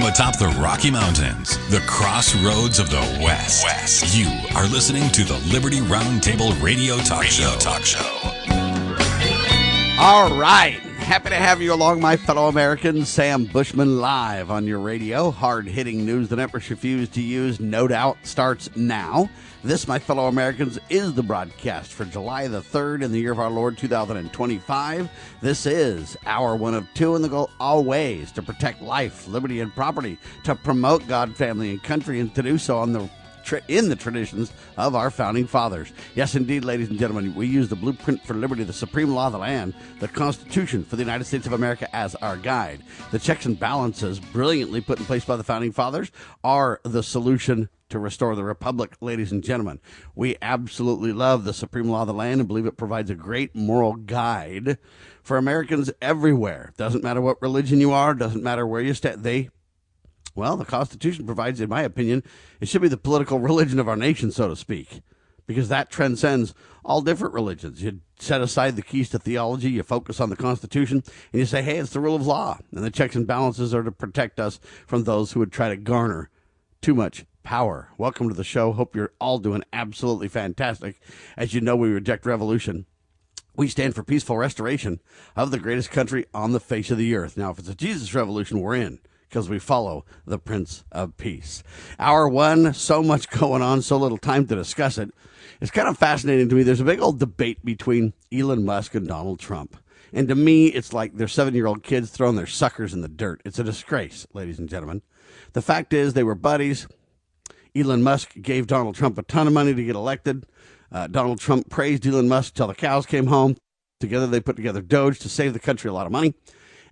From atop the Rocky Mountains, the crossroads of the West, you are listening to the Liberty RoundTable Radio Talk Show. All right. Happy to have you along, my fellow Americans. Sam Bushman live on your radio. Hard-hitting news the networks refuse to use, no doubt, starts now. This, my fellow Americans, is the broadcast for July the 3rd in the year of our Lord 2025. This is hour one of two, and the goal always to protect life, liberty, and property, to promote God, family, and country, and to do so in the traditions of our founding fathers. Yes, indeed, ladies and gentlemen, we use the blueprint for liberty, the supreme law of the land, the Constitution for the United States of America as our guide. The checks and balances brilliantly put in place by the founding fathers are the solution to restore the republic, ladies and gentlemen. We absolutely love the supreme law of the land and believe it provides a great moral guide for Americans everywhere. Doesn't matter what religion you are, doesn't matter where you stand. The Constitution provides, in my opinion, it should be the political religion of our nation, so to speak, because that transcends all different religions. You set aside the keys to theology, you focus on the Constitution, and you say, hey, it's the rule of law, and the checks and balances are to protect us from those who would try to garner too much power. Welcome to the show. Hope you're all doing absolutely fantastic. As you know, we reject revolution. We stand for peaceful restoration of the greatest country on the face of the earth. Now, if it's a Jesus revolution, we're in, because we follow the Prince of Peace. Hour one, so much going on, so little time to discuss it. It's kind of fascinating to me. There's a big old debate between Elon Musk and Donald Trump. And to me, it's like they're 7-year-old kids throwing their suckers in the dirt. It's a disgrace, ladies and gentlemen. The fact is, they were buddies. Elon Musk gave Donald Trump a ton of money to get elected. Donald Trump praised Elon Musk till the cows came home. Together, they put together Doge to save the country a lot of money.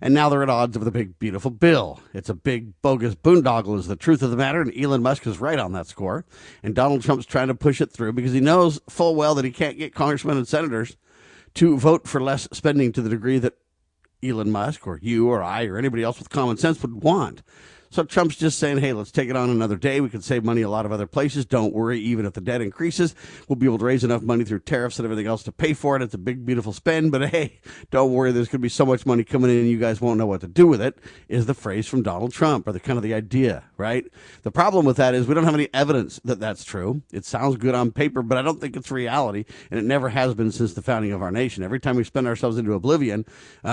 And now they're at odds over the big, beautiful bill. It's a big, bogus boondoggle is the truth of the matter, and Elon Musk is right on that score. And Donald Trump's trying to push it through because he knows full well that he can't get congressmen and senators to vote for less spending to the degree that Elon Musk or you or I or anybody else with common sense would want. So Trump's just saying, hey, let's take it on another day. We can save money a lot of other places. Don't worry, even if the debt increases, we'll be able to raise enough money through tariffs and everything else to pay for it. It's a big, beautiful spend. But hey, don't worry, there's going to be so much money coming in and you guys won't know what to do with it, is the phrase from Donald Trump, or the kind of the idea, right? The problem with that is we don't have any evidence that that's true. It sounds good on paper, but I don't think it's reality. And it never has been since the founding of our nation. Every time we spend ourselves into oblivion,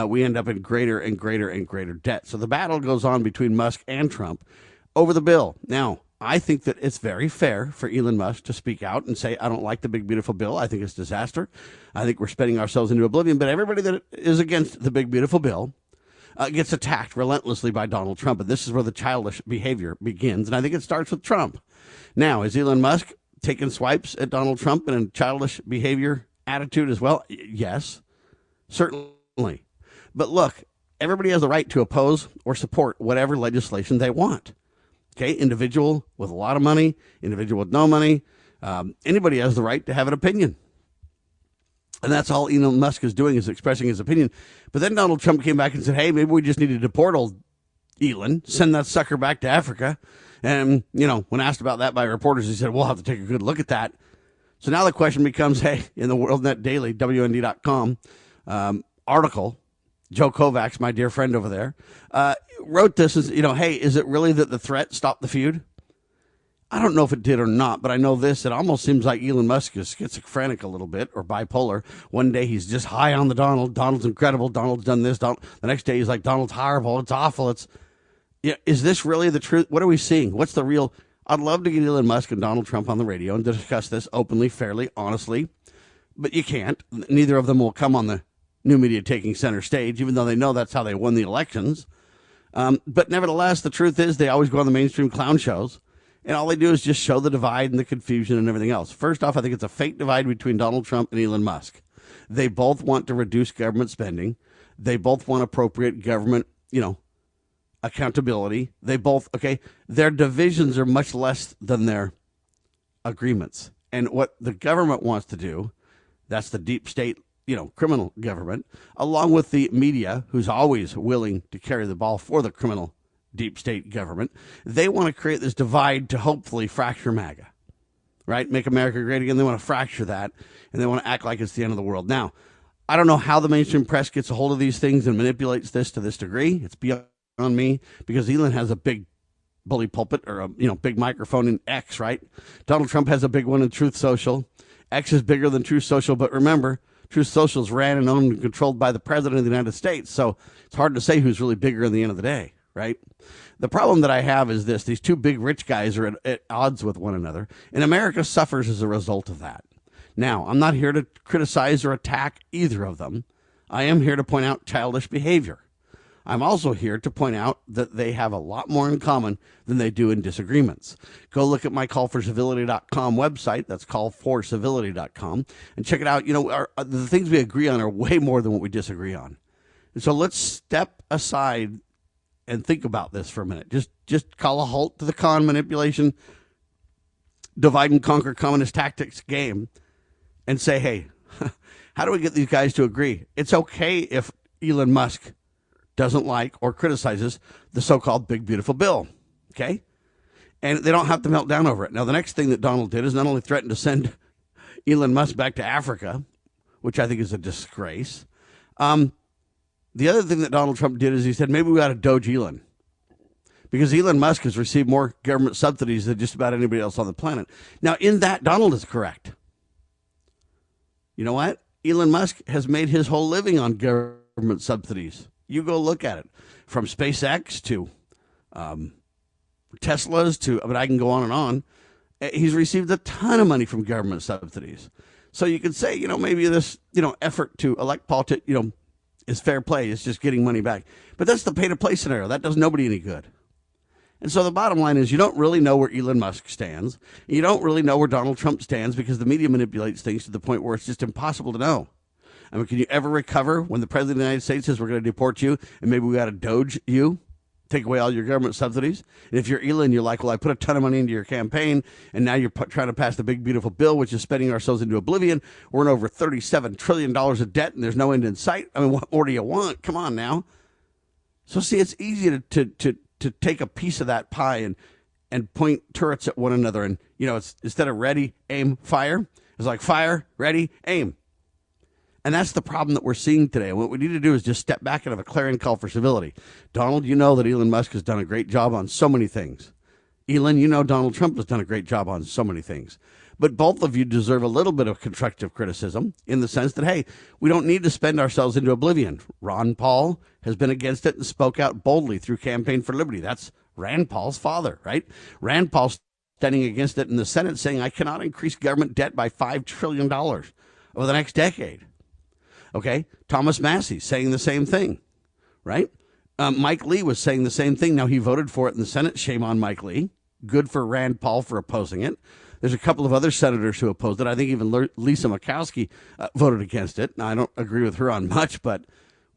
we end up in greater and greater and greater debt. So the battle goes on between Musk and Trump over the bill. Now, I think that it's very fair for Elon Musk to speak out and say, I don't like the big, beautiful bill. I think it's disaster. I think we're spending ourselves into oblivion. But everybody that is against the big, beautiful bill gets attacked relentlessly by Donald Trump. And this is where the childish behavior begins. And I think it starts with Trump. Now, is Elon Musk taking swipes at Donald Trump in a childish behavior attitude as well? Yes, certainly. But look, everybody has the right to oppose or support whatever legislation they want. Okay, individual with a lot of money, individual with no money, anybody has the right to have an opinion. And that's all Elon Musk is doing, is expressing his opinion. But then Donald Trump came back and said, hey, maybe we just need to deport old Elon, send that sucker back to Africa. And, when asked about that by reporters, he said, we'll have to take a good look at that. So now the question becomes, hey, in the WorldNet Daily, WND.com article, Joe Kovacs, my dear friend over there, wrote this as, hey, is it really that the threat stopped the feud? I don't know if it did or not, but I know this. It almost seems like Elon Musk is schizophrenic a little bit, or bipolar. One day he's just high on the Donald. Donald's incredible. Donald's done this. The next day he's like, Donald's horrible. It's awful. Is this really the truth? What are we seeing? What's the real? I'd love to get Elon Musk and Donald Trump on the radio and discuss this openly, fairly, honestly, but you can't. Neither of them will come on the new media taking center stage, even though they know that's how they won the elections. But nevertheless, the truth is they always go on the mainstream clown shows, and all they do is just show the divide and the confusion and everything else. First off, I think it's a fake divide between Donald Trump and Elon Musk. They both want to reduce government spending. They both want appropriate government, accountability. Their divisions are much less than their agreements. And what the government wants to do, that's the deep state, criminal government, along with the media, who's always willing to carry the ball for the criminal deep state government. They want to create this divide to hopefully fracture MAGA, right? Make America great again. They want to fracture that, and they want to act like it's the end of the world. Now, I don't know how the mainstream press gets a hold of these things and manipulates this to this degree. It's beyond me, because Elon has a big bully pulpit or a big microphone in X, right? Donald Trump has a big one in Truth Social. X is bigger than Truth Social, but remember, Truth Social is ran and owned and controlled by the president of the United States, so it's hard to say who's really bigger at the end of the day, right? The problem that I have is this: these two big rich guys are at odds with one another, and America suffers as a result of that. Now, I'm not here to criticize or attack either of them. I am here to point out childish behavior. I'm also here to point out that they have a lot more in common than they do in disagreements. Go look at my callforcivility.com website. That's callforcivility.com, and check it out. The things we agree on are way more than what we disagree on. And so let's step aside and think about this for a minute. Just call a halt to the con manipulation, divide and conquer communist tactics game, and say, hey, how do we get these guys to agree? It's okay if Elon Musk doesn't like or criticizes the so-called big, beautiful bill, okay? And they don't have to melt down over it. Now, the next thing that Donald did is not only threaten to send Elon Musk back to Africa, which I think is a disgrace. The other thing that Donald Trump did is he said, maybe we ought to doge Elon, because Elon Musk has received more government subsidies than just about anybody else on the planet. Now, in that, Donald is correct. You know what? Elon Musk has made his whole living on government subsidies. You go look at it, from SpaceX to Teslas to, but I can go on and on. He's received a ton of money from government subsidies. So you could say, maybe this, effort to elect politicians, is fair play. It's just getting money back. But that's the pay-to-play scenario. That does nobody any good. And so the bottom line is you don't really know where Elon Musk stands. You don't really know where Donald Trump stands because the media manipulates things to the point where it's just impossible to know. I mean, can you ever recover when the president of the United States says we're going to deport you and maybe we got to doge you, take away all your government subsidies? And if you're Elon, you're like, well, I put a ton of money into your campaign, and now you're trying to pass the big, beautiful bill, which is spending ourselves into oblivion. We're in over $37 trillion of debt, and there's no end in sight. I mean, what more do you want? Come on now. So, see, it's easy to take a piece of that pie and point turrets at one another. And, it's instead of ready, aim, fire, it's like fire, ready, aim. And that's the problem that we're seeing today. And what we need to do is just step back and have a clarion call for civility. Donald, you know that Elon Musk has done a great job on so many things. Elon, you know Donald Trump has done a great job on so many things. But both of you deserve a little bit of constructive criticism in the sense that, hey, we don't need to spend ourselves into oblivion. Ron Paul has been against it and spoke out boldly through Campaign for Liberty. That's Rand Paul's father, right? Rand Paul standing against it in the Senate saying, I cannot increase government debt by $5 trillion over the next decade. Okay, Thomas Massey saying the same thing, right? Mike Lee was saying the same thing. Now, he voted for it in the Senate. Shame on Mike Lee. Good for Rand Paul for opposing it. There's a couple of other senators who opposed it. I think even Lisa Murkowski voted against it. Now, I don't agree with her on much, but,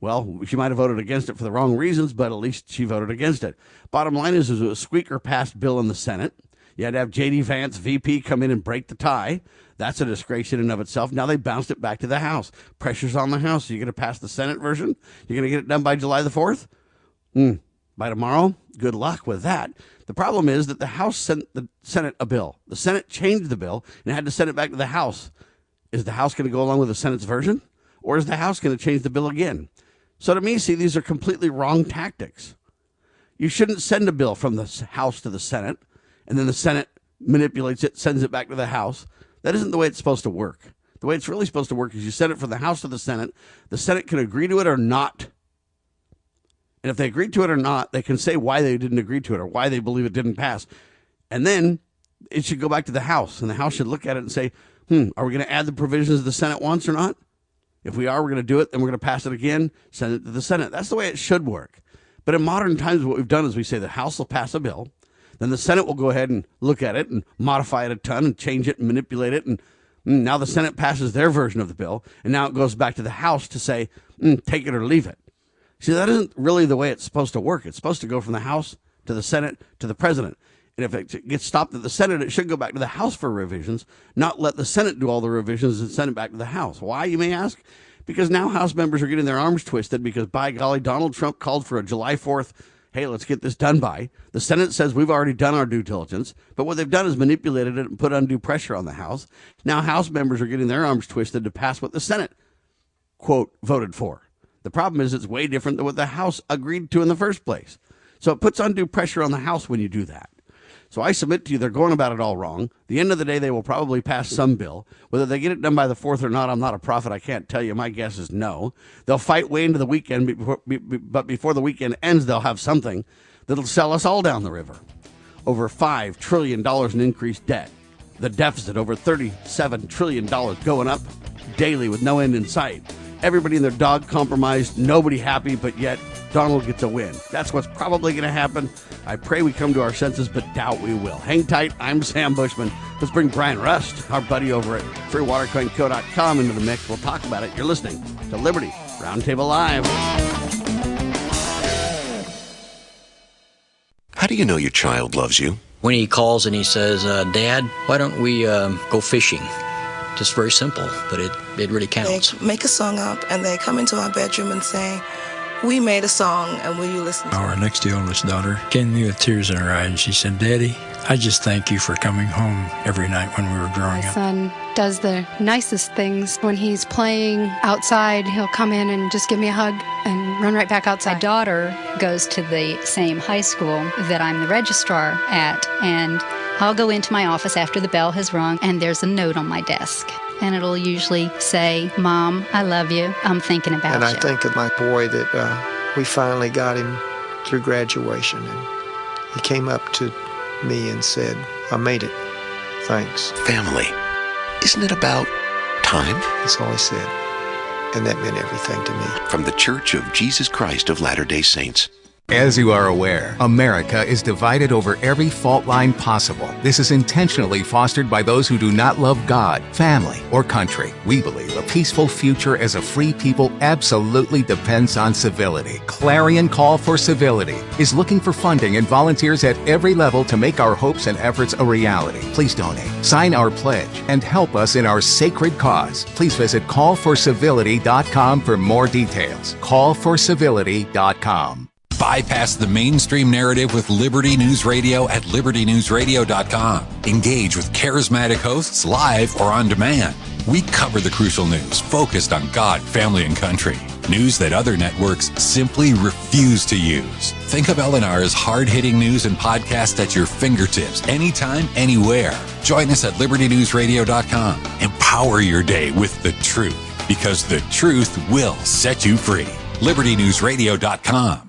well, she might have voted against it for the wrong reasons, but at least she voted against it. Bottom line is it was a squeaker-passed bill in the Senate. You had to have JD Vance, VP, come in and break the tie. That's a disgrace in and of itself. Now they bounced it back to the House. Pressure's on the House. So you're going to pass the Senate version? You're going to get it done by July the 4th? By tomorrow? Good luck with that. The problem is that the House sent the Senate a bill. The Senate changed the bill and had to send it back to the House. Is the House going to go along with the Senate's version? Or is the House going to change the bill again? So to me, see, these are completely wrong tactics. You shouldn't send a bill from the House to the Senate, and then the Senate manipulates it, sends it back to the House. That isn't the way it's supposed to work. The way it's really supposed to work is you send it from the House to the Senate. The Senate can agree to it or not. And if they agree to it or not, they can say why they didn't agree to it or why they believe it didn't pass. And then it should go back to the House, and the House should look at it and say, are we going to add the provisions the Senate wants or not? If we are, we're going to do it, then we're going to pass it again, send it to the Senate. That's the way it should work. But in modern times, what we've done is we say the House will pass a bill, then the Senate will go ahead and look at it and modify it a ton and change it and manipulate it. And now the Senate passes their version of the bill. And now it goes back to the House to say, take it or leave it. See, that isn't really the way it's supposed to work. It's supposed to go from the House to the Senate to the President. And if it gets stopped at the Senate, it should go back to the House for revisions, not let the Senate do all the revisions and send it back to the House. Why, you may ask? Because now House members are getting their arms twisted because, by golly, Donald Trump called for a July 4th, hey, let's get this done by. The Senate says we've already done our due diligence, but what they've done is manipulated it and put undue pressure on the House. Now House members are getting their arms twisted to pass what the Senate, quote, voted for. The problem is it's way different than what the House agreed to in the first place. So it puts undue pressure on the House when you do that. So I submit to you, they're going about it all wrong. At the end of the day, they will probably pass some bill. Whether they get it done by the 4th or not, I'm not a prophet. I can't tell you. My guess is no. They'll fight way into the weekend, but before the weekend ends, they'll have something that'll sell us all down the river. Over $5 trillion in increased debt. The deficit, over $37 trillion, going up daily with no end in sight. Everybody and their dog compromised, nobody happy, but yet Donald gets a win. That's what's probably going to happen. I pray we come to our senses, but doubt we will. Hang tight. I'm Sam Bushman. Let's bring Brian Rust, our buddy over at freewatercoinco.com, into the mix. We'll talk about it. You're listening to Liberty Roundtable Live. How do you know your child loves you? When he calls and he says, Dad, why don't we go fishing? Just very simple, but it really counts. They make a song up and they come into our bedroom and say, we made a song and will you listen to it? Our next to oldest daughter came to me with tears in her eyes and she said, Daddy, I just thank you for coming home every night when we were growing up. My son does the nicest things. When he's playing outside, he'll come in and just give me a hug and run right back outside. My daughter goes to the same high school that I'm the registrar at, and I'll go into my office after the bell has rung, and there's a note on my desk. And it'll usually say, Mom, I love you. I'm thinking about you. And I think of my boy that we finally got him through graduation. And he came up to me and said, I made it. Thanks. Family. Isn't it about time? That's all he said. And that meant everything to me. From the Church of Jesus Christ of Latter-day Saints. As you are aware, America is divided over every fault line possible. This is intentionally fostered by those who do not love God, family, or country. We believe a peaceful future as a free people absolutely depends on civility. Clarion Call for Civility is looking for funding and volunteers at every level to make our hopes and efforts a reality. Please donate, sign our pledge, and help us in our sacred cause. Please visit callforcivility.com for more details. Callforcivility.com. Bypass the mainstream narrative with Liberty News Radio at libertynewsradio.com. Engage with charismatic hosts live or on demand. We cover the crucial news focused on God, family, and country. News that other networks simply refuse to use. Think of LNR's hard-hitting news and podcast at your fingertips, anytime, anywhere. Join us at libertynewsradio.com. Empower your day with the truth, because the truth will set you free. libertynewsradio.com.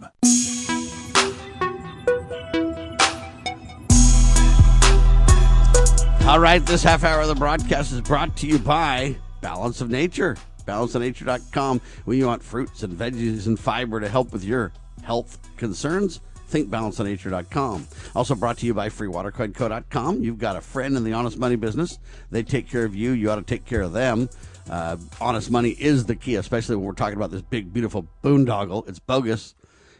All right, this half hour of the broadcast is brought to you by Balance of Nature. Balanceofnature.com. When you want fruits and veggies and fiber to help with your health concerns, think balanceofnature.com. Also brought to you by freewatercoinco.com. You've got a friend in the honest money business. They take care of you. You ought to take care of them. Honest money is the key, especially when we're talking about this big, beautiful boondoggle. It's bogus.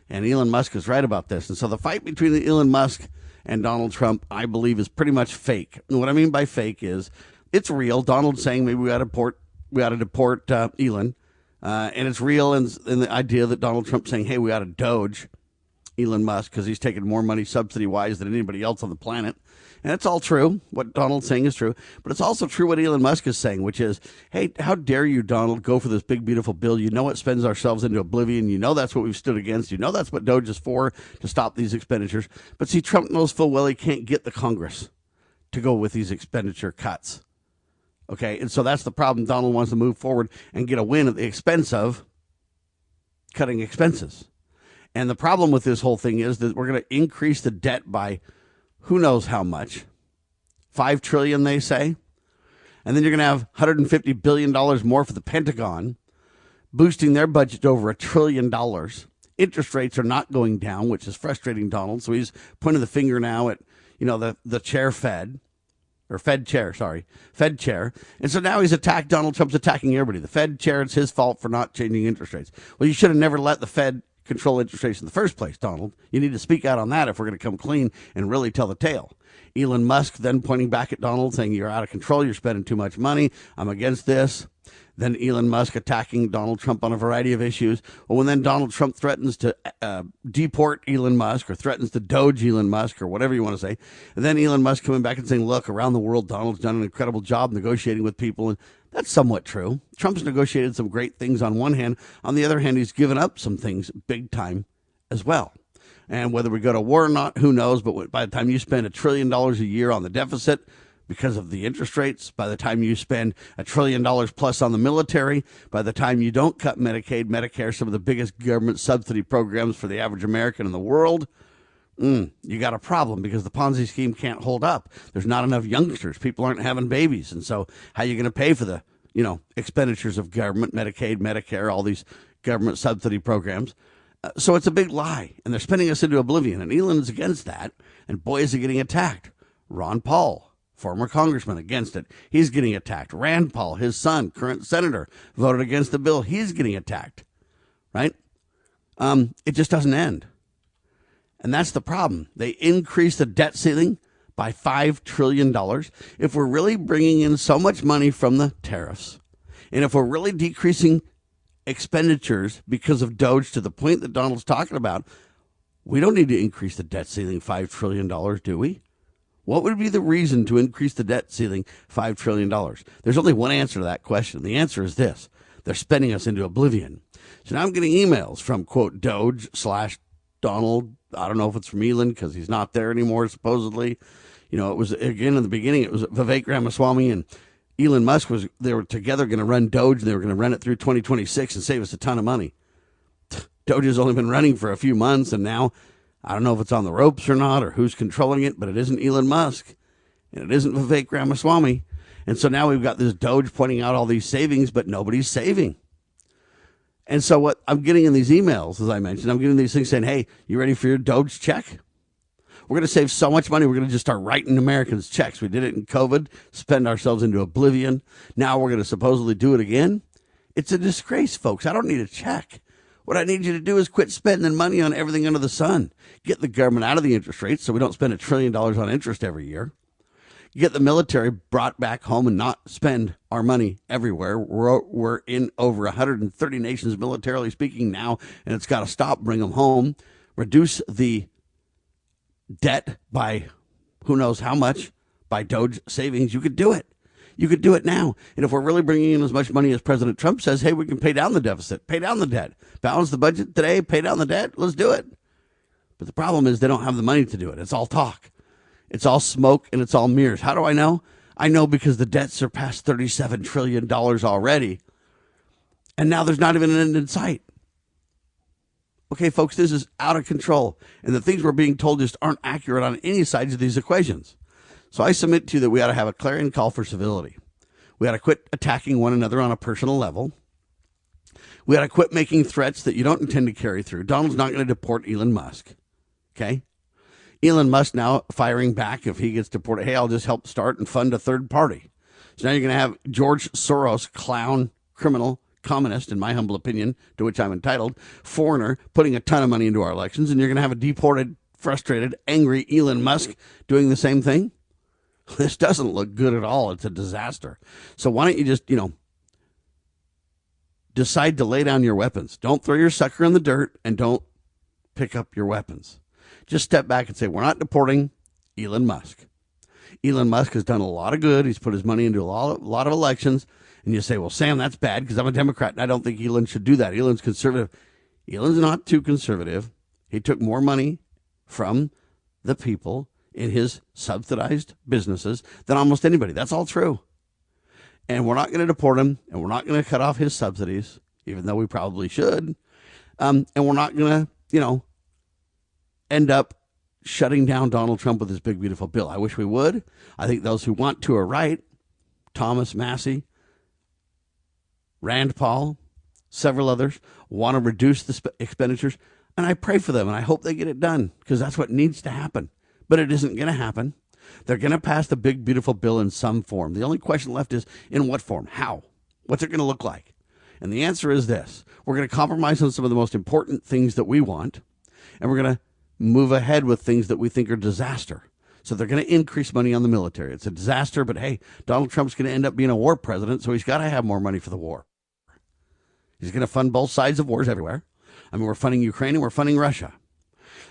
And Elon Musk is right about this. And so the fight between Elon Musk and Donald Trump, I believe, is pretty much fake. And what I mean by fake is it's real. Donald's saying maybe we ought to deport Elon. And it's real in the idea that Donald Trump's saying, hey, we ought to doge Elon Musk because he's taking more money subsidy-wise than anybody else on the planet. And it's all true. What Donald's saying is true. But it's also true what Elon Musk is saying, which is, hey, how dare you, Donald, go for this big, beautiful bill. You know it spends ourselves into oblivion. You know that's what we've stood against. You know that's what Doge is for, to stop these expenditures. But see, Trump knows full well he can't get the Congress to go with these expenditure cuts. Okay, and so that's the problem. Donald wants to move forward and get a win at the expense of cutting expenses. And the problem with this whole thing is that we're going to increase the debt by who knows how much, $5 trillion, they say. And then you're going to have $150 billion more for the Pentagon, boosting their budget to over $1 trillion. Interest rates are not going down, which is frustrating Donald. So he's pointing the finger now at, the chair Fed chair. And so now Donald Trump's attacking everybody. The Fed chair, it's his fault for not changing interest rates. Well, you should have never let the Fed control interest rates in the first place, Donald. You need to speak out on that if we're going to come clean and really tell the tale. Elon Musk then pointing back at Donald, saying you're out of control, you're spending too much money, I'm against this. Then Elon Musk attacking Donald Trump on a variety of issues. Well, when then Donald Trump threatens to deport Elon Musk or threatens to doge Elon Musk or whatever you want to say, and then Elon Musk coming back and saying, look, around the world, Donald's done an incredible job negotiating with people. And that's somewhat true. Trump's negotiated some great things on one hand. On the other hand, he's given up some things big time as well. And whether we go to war or not, who knows? But by the time you spend $1 trillion a year on the deficit because of the interest rates, by the time you spend $1 trillion plus on the military, by the time you don't cut Medicaid, Medicare, some of the biggest government subsidy programs for the average American in the world, you got a problem because the Ponzi scheme can't hold up. There's not enough youngsters. People aren't having babies. And so how are you going to pay for the, expenditures of government, Medicaid, Medicare, all these government subsidy programs? So it's a big lie, and they're spinning us into oblivion. And Elon's against that, and boy, is he getting attacked. Ron Paul, former congressman, against it. He's getting attacked. Rand Paul, his son, current senator, voted against the bill. He's getting attacked, right? It just doesn't end. And that's the problem. They increase the debt ceiling by $5 trillion. If we're really bringing in so much money from the tariffs, and if we're really decreasing expenditures because of Doge to the point that Donald's talking about, we don't need to increase the debt ceiling $5 trillion, do we? What would be the reason to increase the debt ceiling $5 trillion? There's only one answer to that question. The answer is this. They're spending us into oblivion. So now I'm getting emails from, quote, Doge/Donald. I don't know if it's from Elon because he's not there anymore, supposedly. It was, again, in the beginning, it was Vivek Ramaswamy and Elon Musk. They were together going to run Doge, and they were going to run it through 2026 and save us a ton of money. Doge has only been running for a few months, and now I don't know if it's on the ropes or not or who's controlling it, but it isn't Elon Musk, and it isn't Vivek Ramaswamy. And so now we've got this Doge pointing out all these savings, but nobody's saving. And so what I'm getting in these emails, as I mentioned, I'm getting these things saying, hey, you ready for your Doge check? We're going to save so much money, we're going to just start writing Americans checks. We did it in COVID, spend ourselves into oblivion. Now we're going to supposedly do it again. It's a disgrace, folks. I don't need a check. What I need you to do is quit spending money on everything under the sun. Get the government out of the interest rates so we don't spend $1 trillion on interest every year. Get the military brought back home and not spend our money everywhere. We're in over 130 nations militarily speaking now, and it's got to stop. Bring them home. Reduce the debt by who knows how much by Doge savings. You could do it. You could do it now. And if we're really bringing in as much money as President Trump says, hey, we can pay down the deficit, pay down the debt, balance the budget today, pay down the debt. Let's do it. But the problem is they don't have the money to do it. It's all talk. It's all smoke and it's all mirrors. How do I know? I know because the debt surpassed $37 trillion already. And now there's not even an end in sight. Okay, folks, this is out of control. And the things we're being told just aren't accurate on any sides of these equations. So I submit to you that we ought to have a clarion call for civility. We ought to quit attacking one another on a personal level. We ought to quit making threats that you don't intend to carry through. Donald's not going to deport Elon Musk. Okay? Elon Musk now firing back if he gets deported. Hey, I'll just help start and fund a third party. So now you're going to have George Soros, clown, criminal, communist, in my humble opinion, to which I'm entitled, foreigner, putting a ton of money into our elections. And you're going to have a deported, frustrated, angry Elon Musk doing the same thing. This doesn't look good at all. It's a disaster. So why don't you just, decide to lay down your weapons. Don't throw your sucker in the dirt and don't pick up your weapons. Just step back and say, we're not deporting Elon Musk. Elon Musk has done a lot of good. He's put his money into a lot of elections. And you say, well, Sam, that's bad because I'm a Democrat and I don't think Elon should do that. Elon's conservative. Elon's not too conservative. He took more money from the people in his subsidized businesses than almost anybody. That's all true. And we're not going to deport him, and we're not going to cut off his subsidies, even though we probably should. And we're not going to, end up shutting down Donald Trump with his big, beautiful bill. I wish we would. I think those who want to are right. Thomas Massey, Rand Paul, several others want to reduce the expenditures. And I pray for them, and I hope they get it done because that's what needs to happen. But it isn't going to happen. They're going to pass the big, beautiful bill in some form. The only question left is in what form? How? What's it going to look like? And the answer is this. We're going to compromise on some of the most important things that we want, and we're going to move ahead with things that we think are disaster. So they're going to increase money on the military. It's a disaster, but hey, Donald Trump's going to end up being a war president, so he's got to have more money for the war. He's going to fund both sides of wars everywhere. I mean, we're funding Ukraine and we're funding Russia.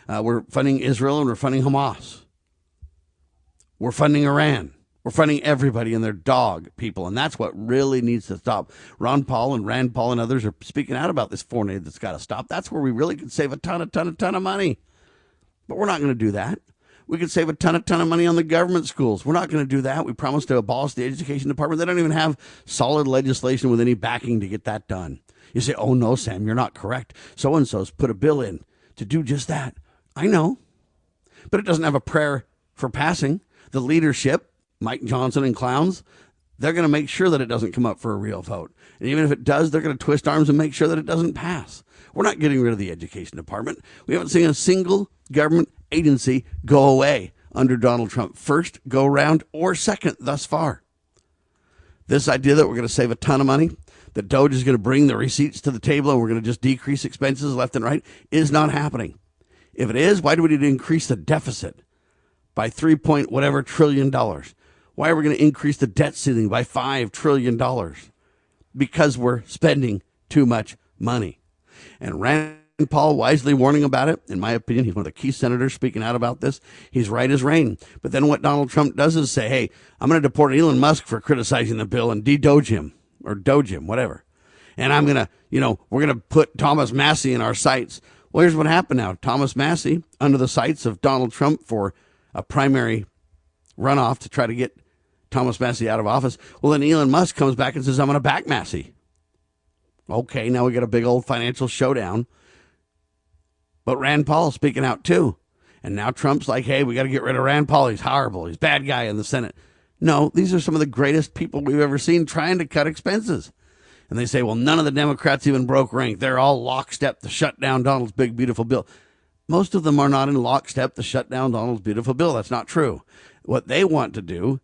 We're funding Israel and we're funding Hamas. We're funding Iran. We're funding everybody and their dog people, and that's what really needs to stop. Ron Paul and Rand Paul and others are speaking out about this foreign aid that's got to stop. That's where we really could save a ton of money. But we're not going to do that. We could save a ton of money on the government schools. We're not going to do that. We promised to abolish the education department. They don't even have solid legislation with any backing to get that done. You say, oh, no, Sam, you're not correct. So-and-so's put a bill in to do just that. I know. But it doesn't have a prayer for passing. The leadership, Mike Johnson and clowns, they're going to make sure that it doesn't come up for a real vote. And even if it does, they're going to twist arms and make sure that it doesn't pass. We're not getting rid of the education department. We haven't seen a single government agency go away under Donald Trump, first go round or second thus far. This idea that we're going to save a ton of money, that DOGE is going to bring the receipts to the table and we're going to just decrease expenses left and right, is not happening. If it is, why do we need to increase the deficit by $3 trillion? Why are we going to increase the debt ceiling by $5 trillion? Because we're spending too much money. And Rand Paul wisely warning about it. In my opinion, he's one of the key senators speaking out about this. He's right as rain. But then what Donald Trump does is say, hey, I'm going to deport Elon Musk for criticizing the bill and de-doge him or doge him, whatever. And I'm going to, we're going to put Thomas Massie in our sights. Well, here's what happened now. Thomas Massie under the sights of Donald Trump for a primary runoff to try to get Thomas Massie out of office. Well, then Elon Musk comes back and says, I'm going to back Massie. Okay, now we got a big old financial showdown. But Rand Paul's speaking out too. And now Trump's like, hey, we got to get rid of Rand Paul. He's horrible. He's a bad guy in the Senate. No, these are some of the greatest people we've ever seen trying to cut expenses. And they say, well, none of the Democrats even broke rank. They're all lockstep to shut down Donald's big, beautiful bill. Most of them are not in lockstep to shut down Donald's beautiful bill. That's not true. What they want to do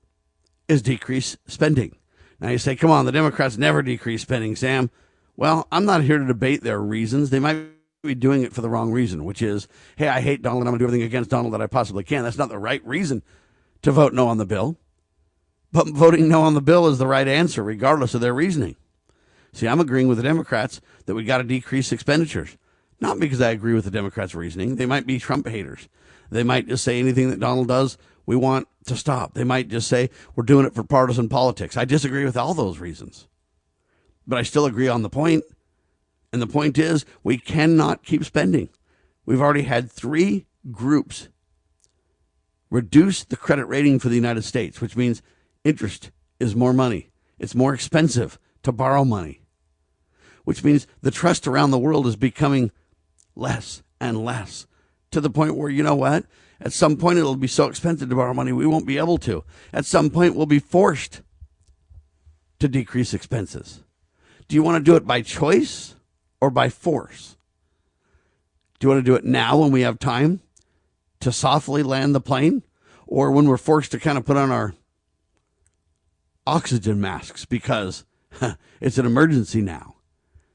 is decrease spending. Now you say, come on, the Democrats never decrease spending, Sam. Well, I'm not here to debate their reasons. They might be doing it for the wrong reason, which is, hey, I hate Donald and I'm going to do everything against Donald that I possibly can. That's not the right reason to vote no on the bill. But voting no on the bill is the right answer, regardless of their reasoning. See, I'm agreeing with the Democrats that we got to decrease expenditures. Not because I agree with the Democrats' reasoning. They might be Trump haters. They might just say anything that Donald does, we want to stop. They might just say we're doing it for partisan politics. I disagree with all those reasons. But I still agree on the point. And the point is, we cannot keep spending. We've already had 3 groups reduce the credit rating for the United States, which means interest is more money. It's more expensive to borrow money, which means the trust around the world is becoming less and less, to the point where, you know what? At some point, it'll be so expensive to borrow money, we won't be able to. At some point, we'll be forced to decrease expenses. Do you want to do it by choice or by force? Do you want to do it now when we have time to softly land the plane, or when we're forced to kind of put on our oxygen masks because it's an emergency now?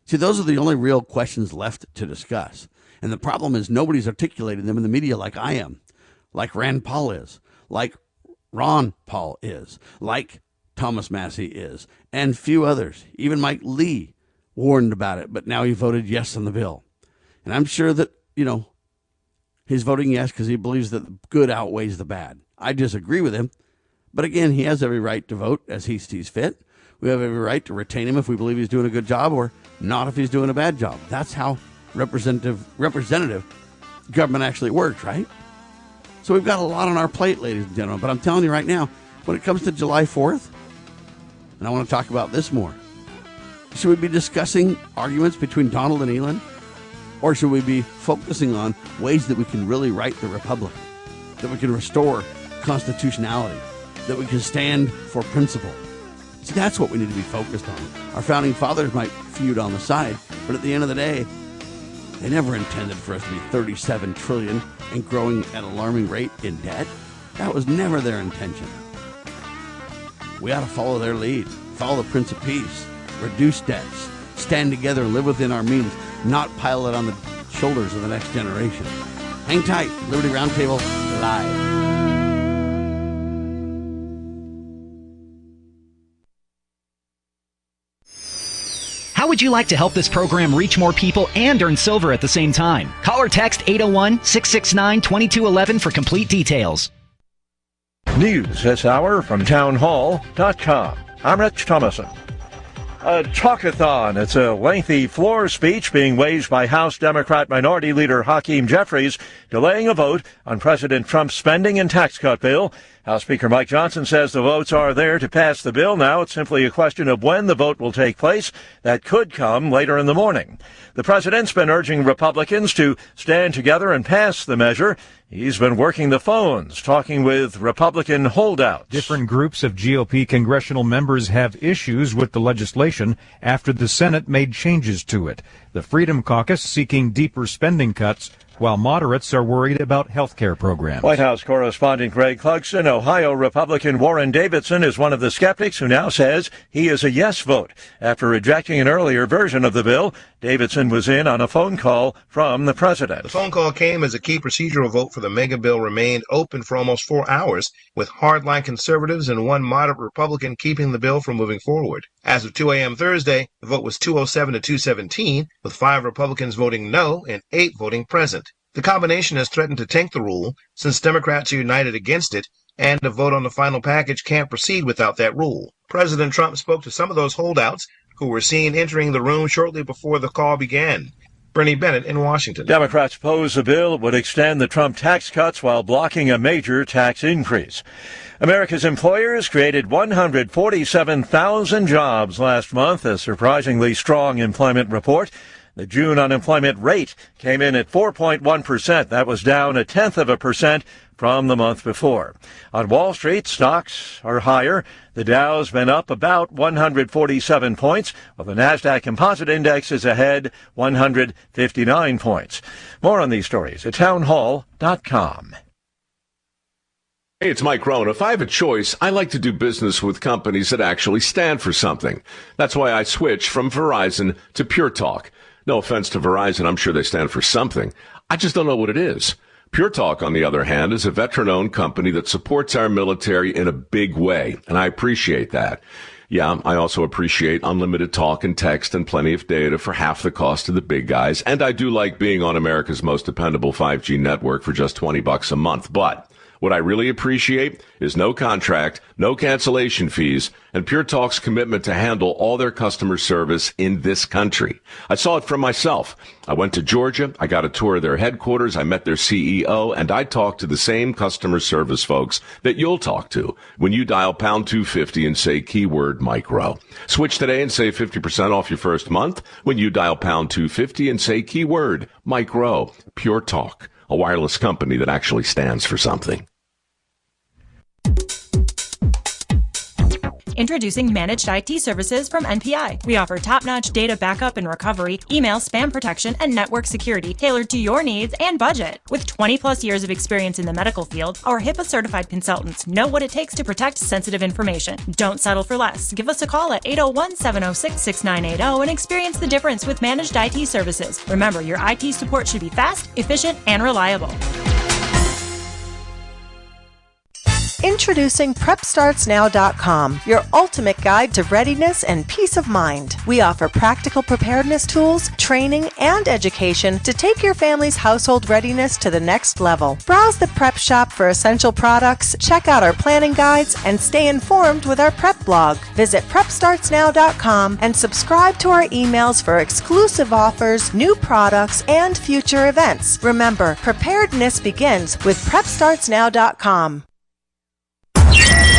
See, those are the only real questions left to discuss. And the problem is nobody's articulating them in the media like I am, like Rand Paul is, like Ron Paul is, like Thomas Massie is, and few others. Even Mike Lee warned about it, but now he voted yes on the bill. And I'm sure that, he's voting yes because he believes that the good outweighs the bad. I disagree with him. But again, he has every right to vote as he sees fit. We have every right to retain him if we believe he's doing a good job, or not if he's doing a bad job. That's how representative government actually works, right? So we've got a lot on our plate, ladies and gentlemen. But I'm telling you right now, when it comes to July 4th, and I want to talk about this more, should we be discussing arguments between Donald and Elon? Or should we be focusing on ways that we can really right the Republic, that we can restore constitutionality, that we can stand for principle? See, that's what we need to be focused on. Our founding fathers might feud on the side, but at the end of the day, they never intended for us to be $37 trillion and growing at an alarming rate in debt. That was never their intention. We ought to follow their lead, follow the Prince of Peace, reduce debts, stand together and live within our means, not pile it on the shoulders of the next generation. Hang tight. Liberty Roundtable live. How would you like to help this program reach more people and earn silver at the same time? Call or text 801-669-2211 for complete details. News this hour from townhall.com. I'm Rich Thomason. A talkathon. It's a lengthy floor speech being waged by House Democrat Minority Leader Hakeem Jeffries, delaying a vote on President Trump's spending and tax cut bill. House Speaker Mike Johnson says the votes are there to pass the bill. Now it's simply a question of when the vote will take place. That could come later in the morning. The president's been urging Republicans to stand together and pass the measure. He's been working the phones, talking with Republican holdouts. Different groups of GOP congressional members have issues with the legislation after the Senate made changes to it. The Freedom Caucus seeking deeper spending cuts, while moderates are worried about health care programs. White House correspondent Greg Clugston. Ohio Republican Warren Davidson is one of the skeptics who now says he is a yes vote. After rejecting an earlier version of the bill, Davidson was in on a phone call from the president. The phone call came as a key procedural vote for the mega bill remained open for almost 4 hours, with hardline conservatives and one moderate Republican keeping the bill from moving forward. As of 2 a.m. Thursday, the vote was 207 to 217, with 5 Republicans voting no and 8 voting present. The combination has threatened to tank the rule since Democrats are united against it, and a vote on the final package can't proceed without that rule. President Trump spoke to some of those holdouts who were seen entering the room shortly before the call began. Bernie Bennett in Washington. Democrats oppose a bill that would extend the Trump tax cuts while blocking a major tax increase. America's employers created 147,000 jobs last month, a surprisingly strong employment report. The June unemployment rate came in at 4.1%. That was down 0.1% from the month before. On Wall Street, stocks are higher. The Dow's been up about 147 points, while the NASDAQ Composite Index is ahead 159 points. More on these stories at townhall.com. Hey, it's Mike Rohn. If I have a choice, I like to do business with companies that actually stand for something. That's why I switched from Verizon to Pure Talk. No offense to Verizon, I'm sure they stand for something. I just don't know what it is. Pure Talk, on the other hand, is a veteran-owned company that supports our military in a big way, and I appreciate that. Yeah, I also appreciate unlimited talk and text and plenty of data for half the cost of the big guys, and I do like being on America's most dependable 5G network for just $20 a month, but what I really appreciate is no contract, no cancellation fees, and Pure Talk's commitment to handle all their customer service in this country. I saw it for myself. I went to Georgia, I got a tour of their headquarters, I met their CEO, and I talked to the same customer service folks that you'll talk to when you dial pound 250 and say keyword micro. Switch today and save 50% off your first month when you dial pound 250 and say keyword micro. Pure Talk, a wireless company that actually stands for something. Introducing Managed IT Services from NPI. We offer top-notch data backup and recovery, email spam protection, and network security tailored to your needs and budget. With 20-plus years of experience in the medical field, our HIPAA-certified consultants know what it takes to protect sensitive information. Don't settle for less. Give us a call at 801-706-6980 and experience the difference with Managed IT Services. Remember, your IT support should be fast, efficient, and reliable. Introducing PrepStartsNow.com, your ultimate guide to readiness and peace of mind. We offer practical preparedness tools, training, and education to take your family's household readiness to the next level. Browse the prep shop for essential products, check out our planning guides, and stay informed with our prep blog. Visit PrepStartsNow.com and subscribe to our emails for exclusive offers, new products, and future events. Remember, preparedness begins with PrepStartsNow.com.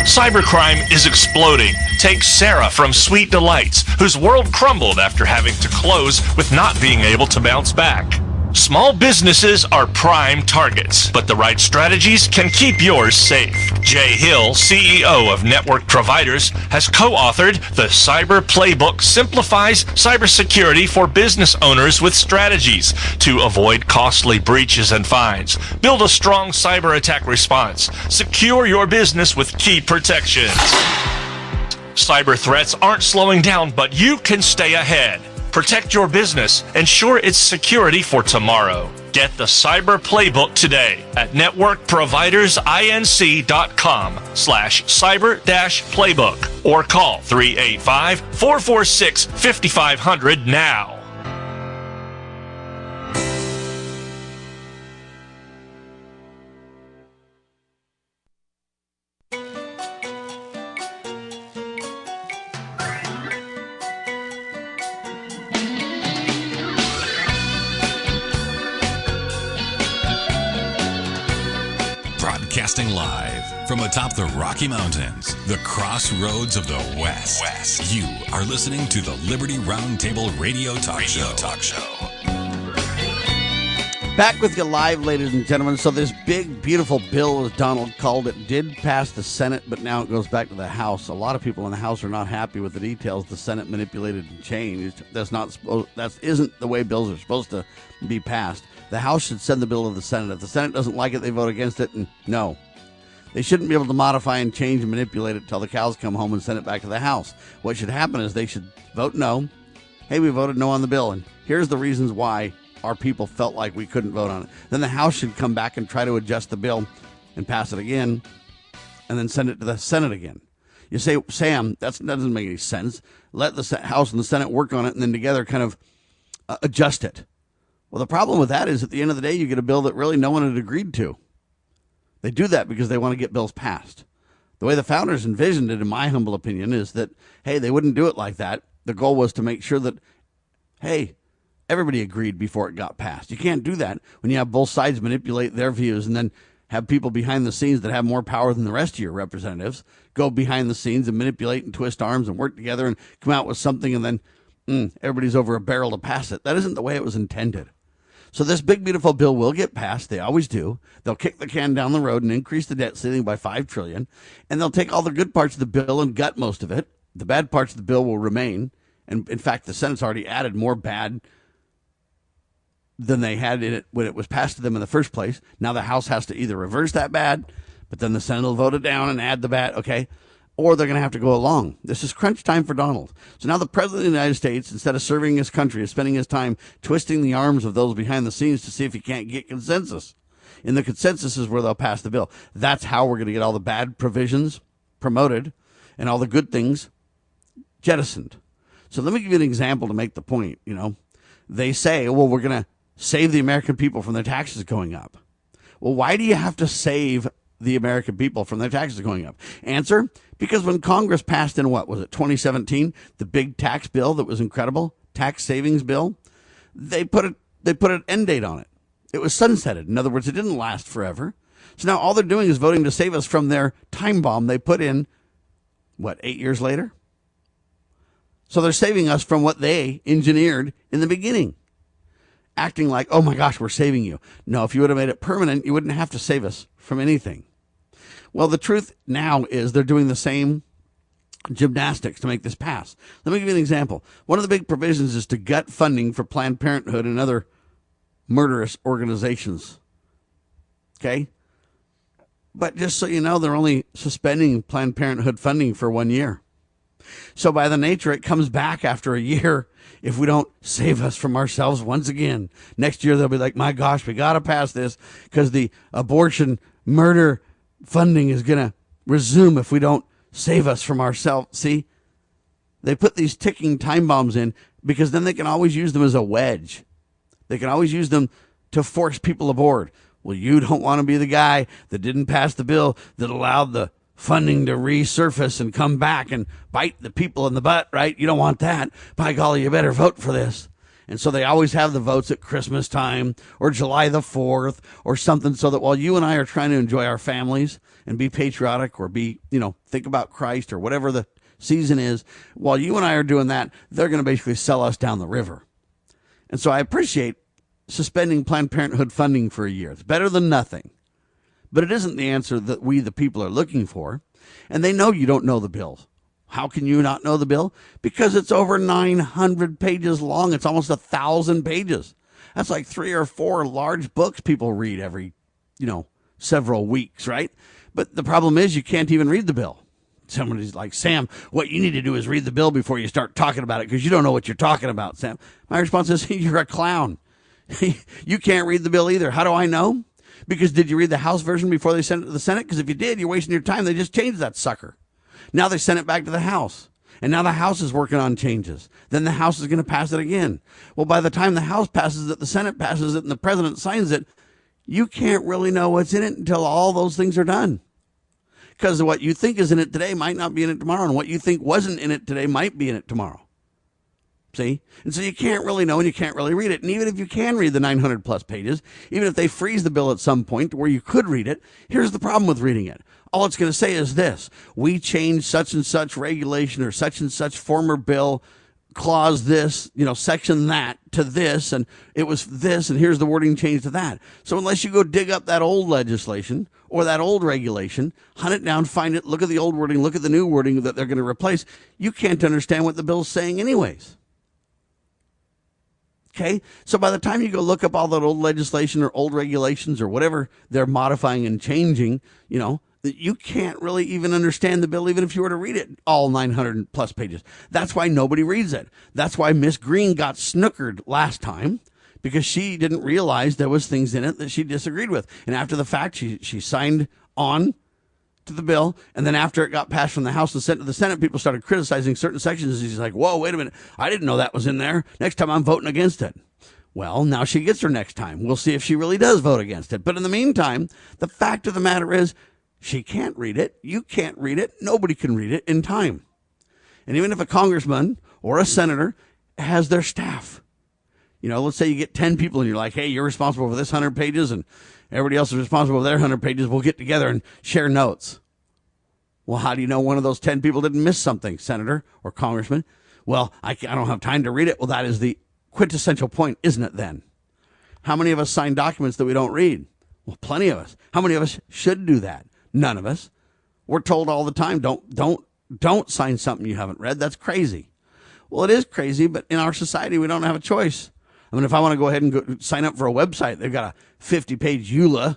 Cybercrime is exploding. Take Sarah from Sweet Delights, whose world crumbled after having to close with not being able to bounce back. Small businesses are prime targets, but the right strategies can keep yours safe. Jay Hill, CEO of Network Providers, has co-authored The Cyber Playbook Simplifies Cybersecurity for Business Owners with Strategies to avoid costly breaches and fines. Build a strong cyber attack response. Secure your business with key protections. Cyber threats aren't slowing down, but you can stay ahead. Protect your business. Ensure its security for tomorrow. Get the Cyber Playbook today at networkprovidersinc.com/cyber-playbook or call 385-446-5500 now. Live from atop the Rocky Mountains, the crossroads of the West. You are listening to the Liberty Roundtable Radio Talk Show. Back with you live, ladies and gentlemen. So this big, beautiful bill, as Donald called it, did pass the Senate, but now it goes back to the House. A lot of people in the House are not happy with the details the Senate manipulated and changed. That isn't the way bills are supposed to be passed. The House should send the bill to the Senate. If the Senate doesn't like it, they vote against it, and no. They shouldn't be able to modify and change and manipulate it until the cows come home and send it back to the House. What should happen is they should vote no. Hey, we voted no on the bill, and here's the reasons why our people felt like we couldn't vote on it. Then the House should come back and try to adjust the bill and pass it again, and then send it to the Senate again. You say, Sam, that doesn't make any sense. Let the House and the Senate work on it, and then together kind of adjust it. Well, the problem with that is at the end of the day, you get a bill that really no one had agreed to. They do that because they want to get bills passed. The way the founders envisioned it, in my humble opinion, is that, hey, they wouldn't do it like that. The goal was to make sure that, hey, everybody agreed before it got passed. You can't do that when you have both sides manipulate their views and then have people behind the scenes that have more power than the rest of your representatives go behind the scenes and manipulate and twist arms and work together and come out with something, and then everybody's over a barrel to pass it. That isn't the way it was intended. So this big, beautiful bill will get passed. They always do. They'll kick the can down the road and increase the debt ceiling by $5 trillion, and they'll take all the good parts of the bill and gut most of it. The bad parts of the bill will remain. And in fact, the Senate's already added more bad than they had in it when it was passed to them in the first place. Now the House has to either reverse that bad, but then the Senate will vote it down and add the bad, okay? Or they're going to have to go along. This is crunch time for Donald. So now the President of the United States, instead of serving his country, is spending his time twisting the arms of those behind the scenes to see if he can't get consensus. And the consensus is where they'll pass the bill. That's how we're going to get all the bad provisions promoted and all the good things jettisoned. So let me give you an example to make the point. You know, they say, well, we're going to save the American people from their taxes going up. Well, why do you have to save the American people from their taxes going up? Answer, because when Congress passed in, 2017, the big tax bill that was incredible, tax savings bill, they put an end date on it. It was sunsetted. In other words, it didn't last forever. So now all they're doing is voting to save us from their time bomb they put in, 8 years later? So they're saving us from what they engineered in the beginning, acting like, oh my gosh, we're saving you. No, if you would have made it permanent, you wouldn't have to save us from anything. Well, the truth now is they're doing the same gymnastics to make this pass. Let me give you an example. One of the big provisions is to gut funding for Planned Parenthood and other murderous organizations. Okay? But just so you know, they're only suspending Planned Parenthood funding for 1 year. So by the nature, it comes back after a year if we don't save us from ourselves once again. Next year, they'll be like, my gosh, we got to pass this because the abortion murder funding is going to resume if we don't save us from ourselves. See, they put these ticking time bombs in because then they can always use them as a wedge. They can always use them to force people aboard. Well, you don't want to be the guy that didn't pass the bill that allowed the funding to resurface and come back and bite the people in the butt, right? You don't want that. By golly, you better vote for this. And so they always have the votes at Christmas time or July the 4th or something, so that while you and I are trying to enjoy our families and be patriotic or be, think about Christ or whatever the season is, while you and I are doing that, they're going to basically sell us down the river. And so I appreciate suspending Planned Parenthood funding for a year. It's better than nothing. But it isn't the answer that we, the people, are looking for. And they know you don't know the bill. How can you not know the bill? Because it's over 900 pages long. It's almost 1,000 pages. That's like 3 or 4 large books people read every, several weeks, right? But the problem is you can't even read the bill. Somebody's like, Sam, what you need to do is read the bill before you start talking about it because you don't know what you're talking about, Sam. My response is, you're a clown. You can't read the bill either. How do I know? Because did you read the House version before they sent it to the Senate? Because if you did, you're wasting your time. They just changed that sucker. Now they sent it back to the House. And now the House is working on changes. Then the House is going to pass it again. Well, by the time the House passes it, the Senate passes it, and the President signs it, you can't really know what's in it until all those things are done. Because what you think is in it today might not be in it tomorrow, and what you think wasn't in it today might be in it tomorrow. See? And so you can't really know and you can't really read it. And even if you can read the 900 plus pages, even if they freeze the bill at some point where you could read it, here's the problem with reading it. All it's going to say is this: we changed such and such regulation or such and such former bill clause this, section that to this, and it was this, and here's the wording change to that. So unless you go dig up that old legislation or that old regulation, hunt it down, find it, look at the old wording, look at the new wording that they're going to replace, you can't understand what the bill's saying anyways. Okay, so by the time you go look up all that old legislation or old regulations or whatever they're modifying and changing, you can't really even understand the bill, even if you were to read it all 900 plus pages. That's why nobody reads it. That's why Miss Green got snookered last time, because she didn't realize there was things in it that she disagreed with. And after the fact, she signed on to the bill, and then after it got passed from the House and sent to the Senate, people started criticizing certain sections. She's like, whoa, wait a minute, I didn't know that was in there. Next time I'm voting against it. Well, now she gets her next time. We'll see if she really does vote against it. But in the meantime, the fact of the matter is, she can't read it, you can't read it, nobody can read it in time. And even if a congressman or a senator has their staff, let's say you get 10 people and you're like, hey, you're responsible for this 100 pages and everybody else is responsible for their 100 pages. We'll get together and share notes. Well, how do you know one of those 10 people didn't miss something, senator or congressman? Well, I don't have time to read it. Well, that is the quintessential point, isn't it then? How many of us sign documents that we don't read? Well, plenty of us. How many of us should do that? None of us. We're told all the time, don't sign something you haven't read. That's crazy. Well, it is crazy, but in our society, we don't have a choice. I mean, if I want to go ahead and go sign up for a website, they've got a 50-page EULA,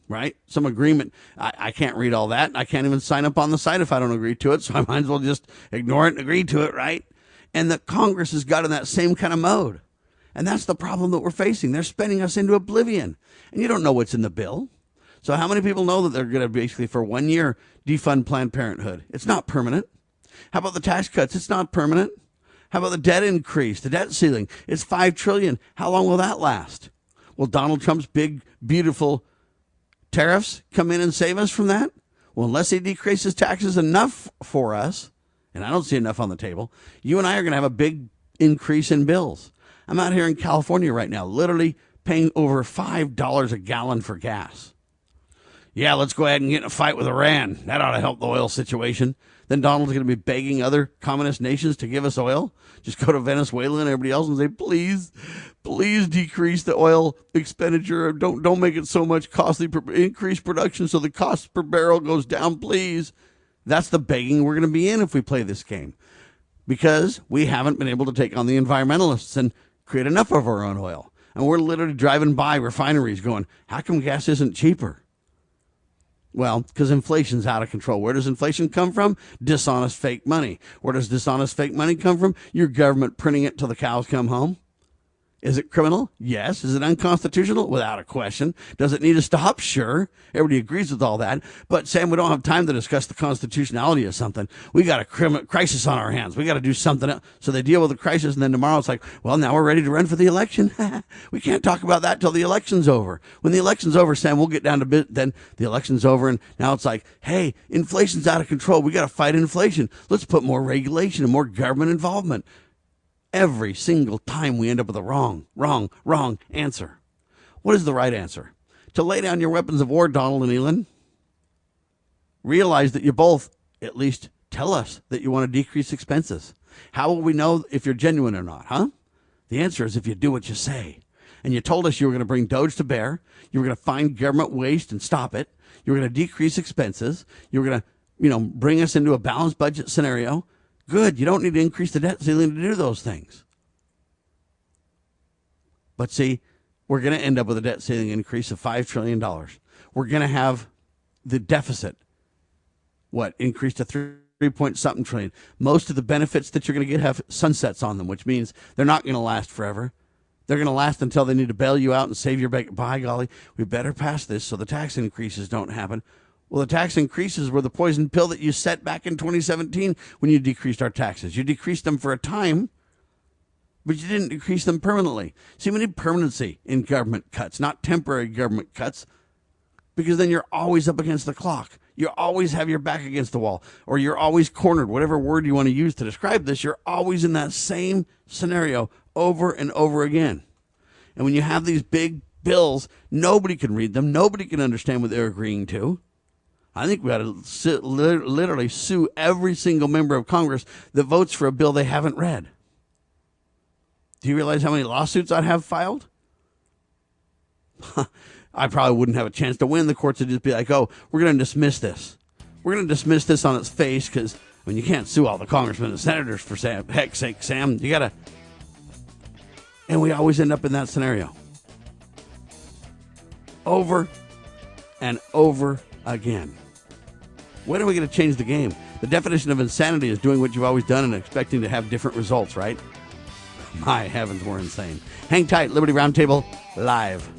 right? Some agreement. I can't read all that. I can't even sign up on the site if I don't agree to it, so I might as well just ignore it and agree to it, right? And the Congress has got in that same kind of mode. And that's the problem that we're facing. They're spending us into oblivion. And you don't know what's in the bill. So how many people know that they're going to basically for 1 year defund Planned Parenthood? It's not permanent. How about the tax cuts? It's not permanent. How about the debt increase, the debt ceiling? It's $5 trillion. How long will that last? Will Donald Trump's big, beautiful tariffs come in and save us from that? Well, unless he decreases taxes enough for us, and I don't see enough on the table, you and I are going to have a big increase in bills. I'm out here in California right now, literally paying over $5 a gallon for gas. Yeah, let's go ahead and get in a fight with Iran. That ought to help the oil situation. Then Donald's going to be begging other communist nations to give us oil. Just go to Venezuela and everybody else and say, please decrease the oil expenditure. Don't make it so much costly. Increase production so the cost per barrel goes down, please. That's the begging we're going to be in if we play this game. Because we haven't been able to take on the environmentalists and create enough of our own oil. And we're literally driving by refineries going, how come gas isn't cheaper? Well, because inflation's out of control. Where does inflation come from? Dishonest fake money. Where does dishonest fake money come from? Your government printing it till the cows come home. Is it criminal? Yes. Is it unconstitutional? Without a question. Does it need to stop? Sure. Everybody agrees with all that. But, Sam, we don't have time to discuss the constitutionality of something. We got a crisis on our hands. We got to do something else. So they deal with the crisis, and then tomorrow it's like, well, now we're ready to run for the election. We can't talk about that till the election's over. When the election's over, Sam, we'll get down to bit. Then the election's over, and now it's like, hey, inflation's out of control. We got to fight inflation. Let's put more regulation and more government involvement. Every single time we end up with a wrong answer. What is the right answer? To lay down your weapons of war, Donald and Elon. Realize that you both at least tell us that you want to decrease expenses. How will we know if you're genuine or not, huh? The answer is if you do what you say. And you told us you were going to bring Doge to bear. You were going to find government waste and stop it. You were going to decrease expenses. You were going to, bring us into a balanced budget scenario. Good. You don't need to increase the debt ceiling to do those things. But see, we're going to end up with a debt ceiling increase of $5 trillion. We're going to have the deficit, increased to 3-point-something trillion. Most of the benefits that you're going to get have sunsets on them, which means they're not going to last forever. They're going to last until they need to bail you out and save your bank. By golly, we better pass this so the tax increases don't happen. Well, the tax increases were the poison pill that you set back in 2017 when you decreased our taxes. You decreased them for a time, but you didn't decrease them permanently. See, we need permanency in government cuts, not temporary government cuts, because then you're always up against the clock. You always have your back against the wall, or you're always cornered, whatever word you want to use to describe this. You're always in that same scenario over and over again. And when you have these big bills, nobody can read them. Nobody can understand what they're agreeing to. I think we ought to literally sue every single member of Congress that votes for a bill they haven't read. Do you realize how many lawsuits I'd have filed? I probably wouldn't have a chance to win. The courts would just be like, oh, we're going to dismiss this. We're going to dismiss this on its face because, you can't sue all the congressmen and senators for heck's sake, Sam. You got to. And we always end up in that scenario. Over and over again. When are we going to change the game? The definition of insanity is doing what you've always done and expecting to have different results, right? My heavens, we're insane. Hang tight, Liberty Roundtable live.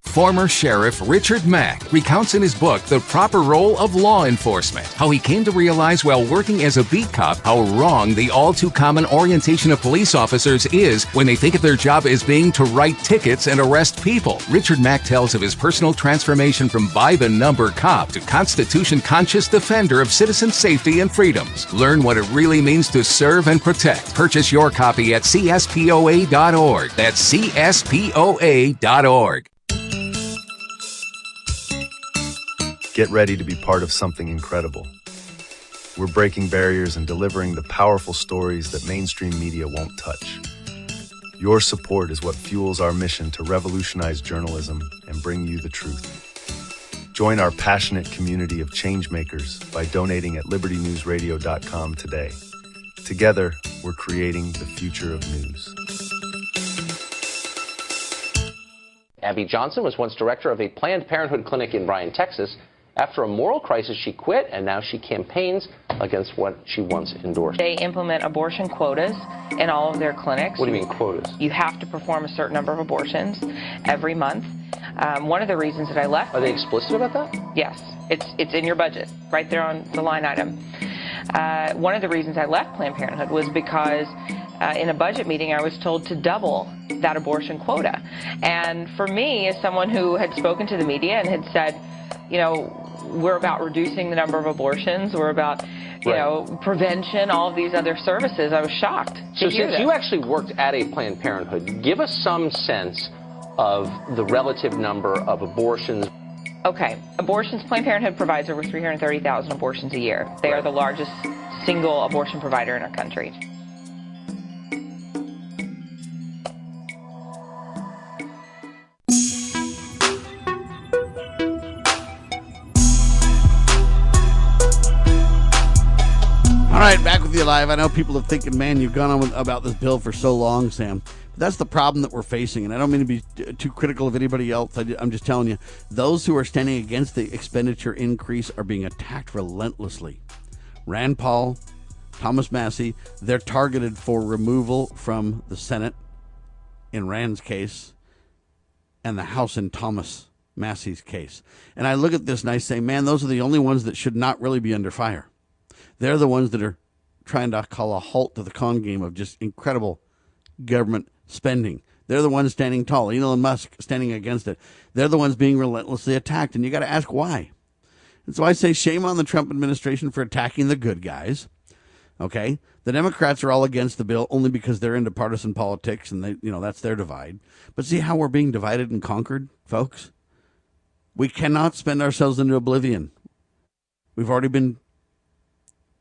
Former Sheriff Richard Mack recounts in his book The Proper Role of Law Enforcement how he came to realize while working as a beat cop how wrong the all-too-common orientation of police officers is when they think of their job as being to write tickets and arrest people. Richard Mack tells of his personal transformation from by-the-number cop to Constitution-conscious defender of citizen safety and freedoms. Learn what it really means to serve and protect. Purchase your copy at CSPOA.org. That's CSPOA.org. Get ready to be part of something incredible. We're breaking barriers and delivering the powerful stories that mainstream media won't touch. Your support is what fuels our mission to revolutionize journalism and bring you the truth. Join our passionate community of changemakers by donating at libertynewsradio.com today. Together, we're creating the future of news. Abby Johnson was once director of a Planned Parenthood clinic in Bryan, Texas. After a moral crisis, she quit, and now she campaigns against what she once endorsed. They implement abortion quotas in all of their clinics. What do you mean quotas? You have to perform a certain number of abortions every month. One of the reasons that I left... Are they explicit about that? Yes. It's in your budget, right there on the line item. One of the reasons I left Planned Parenthood was because in a budget meeting I was told to double that abortion quota. And for me, as someone who had spoken to the media and had said, we're about reducing the number of abortions, we're about, prevention, all of these other services, I was shocked So to hear since this. you actually worked at a Planned Parenthood, give us some sense of the relative number of abortions. Okay, abortions, Planned Parenthood provides over 330,000 abortions a year. They are the largest single abortion provider in our country. All right, back with you live. I know people are thinking, man, you've gone on about this bill for so long, Sam. But that's the problem that we're facing, and I don't mean to be too critical of anybody else. I'm just telling you, those who are standing against the expenditure increase are being attacked relentlessly. Rand Paul, Thomas Massie, they're targeted for removal from the Senate in Rand's case and the House in Thomas Massie's case. And I look at this and I say, man, those are the only ones that should not really be under fire. They're the ones that are trying to call a halt to the con game of just incredible government spending. They're the ones standing tall. Elon Musk standing against it. They're the ones being relentlessly attacked, and you got to ask why. And so I say shame on the Trump administration for attacking the good guys. Okay, the Democrats are all against the bill only because they're into partisan politics, and that's their divide. But see how we're being divided and conquered, folks? We cannot spend ourselves into oblivion. We've already been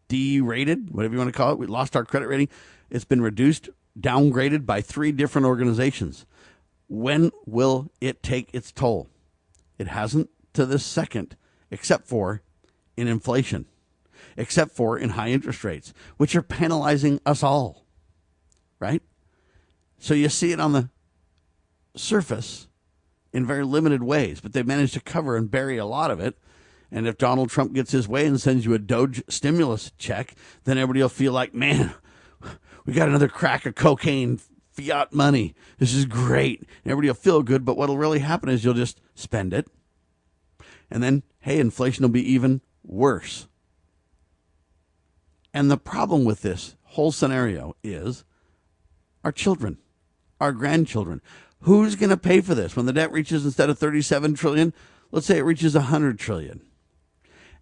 derated, whatever you want to call it. We lost our credit rating. It's been reduced, downgraded by 3 different organizations. When will it take its toll? It hasn't to this second, except for in inflation, except for in high interest rates, which are penalizing us all, right? So you see it on the surface in very limited ways, but they've managed to cover and bury a lot of it. And if Donald Trump gets his way and sends you a Doge stimulus check, then everybody will feel like, man, we got another crack of cocaine, fiat money. This is great. And everybody will feel good, but what will really happen is you'll just spend it. And then, hey, inflation will be even worse. And the problem with this whole scenario is our children, our grandchildren. Who's going to pay for this? When the debt reaches, instead of 37 trillion, let's say it reaches 100 trillion.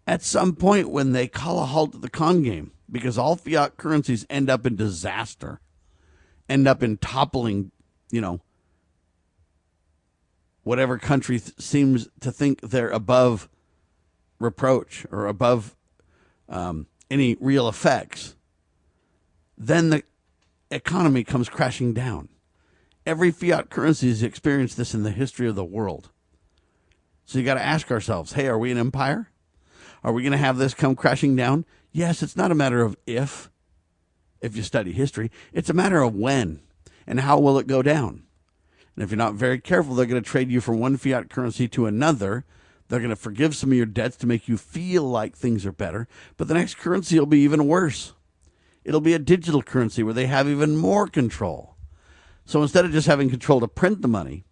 At some point when they call a halt to the con game, because all fiat currencies end up in disaster, end up in toppling, whatever country seems to think they're above reproach or above any real effects, then the economy comes crashing down. Every fiat currency has experienced this in the history of the world. So you got to ask ourselves, hey, are we an empire? Are we going to have this come crashing down? Yes, it's not a matter of if you study history. It's a matter of when and how will it go down. And if you're not very careful, they're going to trade you from one fiat currency to another. They're going to forgive some of your debts to make you feel like things are better. But the next currency will be even worse. It'll be a digital currency where they have even more control. So instead of just having control to print the money,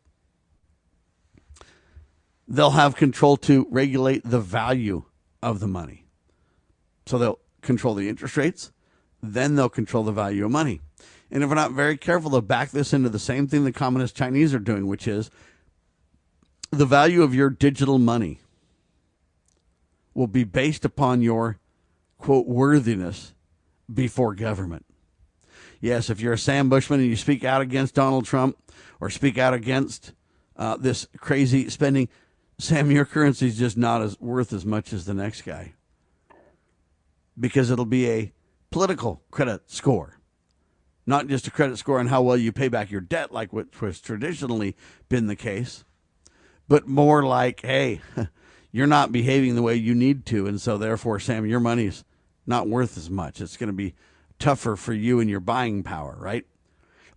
they'll have control to regulate the value of the money. So they'll control the interest rates, then they'll control the value of money. And if we're not very careful, they'll back this into the same thing the communist Chinese are doing, which is the value of your digital money will be based upon your, quote, worthiness before government. Yes, if you're a Sam Bushman and you speak out against Donald Trump or speak out against this crazy spending, Sam, your currency is just not worth as much as the next guy, because it'll be a political credit score, not just a credit score on how well you pay back your debt, like what has traditionally been the case, but more like, hey, you're not behaving the way you need to, and so therefore, Sam, your money's not worth as much. It's going to be tougher for you and your buying power, right?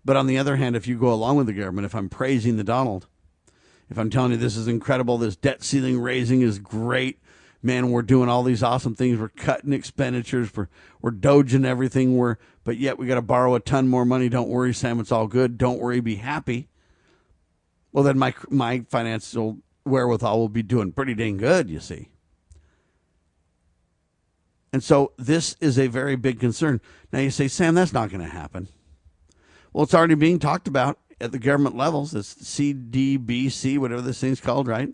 But on the other hand, if you go along with the government, if I'm praising the Donald, if I'm telling you this is incredible, this debt ceiling raising is great, man, we're doing all these awesome things, we're cutting expenditures, we're dodging everything, but yet we got to borrow a ton more money. Don't worry, Sam, it's all good. Don't worry, be happy. Well, then my financial wherewithal will be doing pretty dang good, you see. And so this is a very big concern. Now you say, Sam, that's not going to happen. Well, it's already being talked about at the government levels. It's CDBC, whatever this thing's called, right?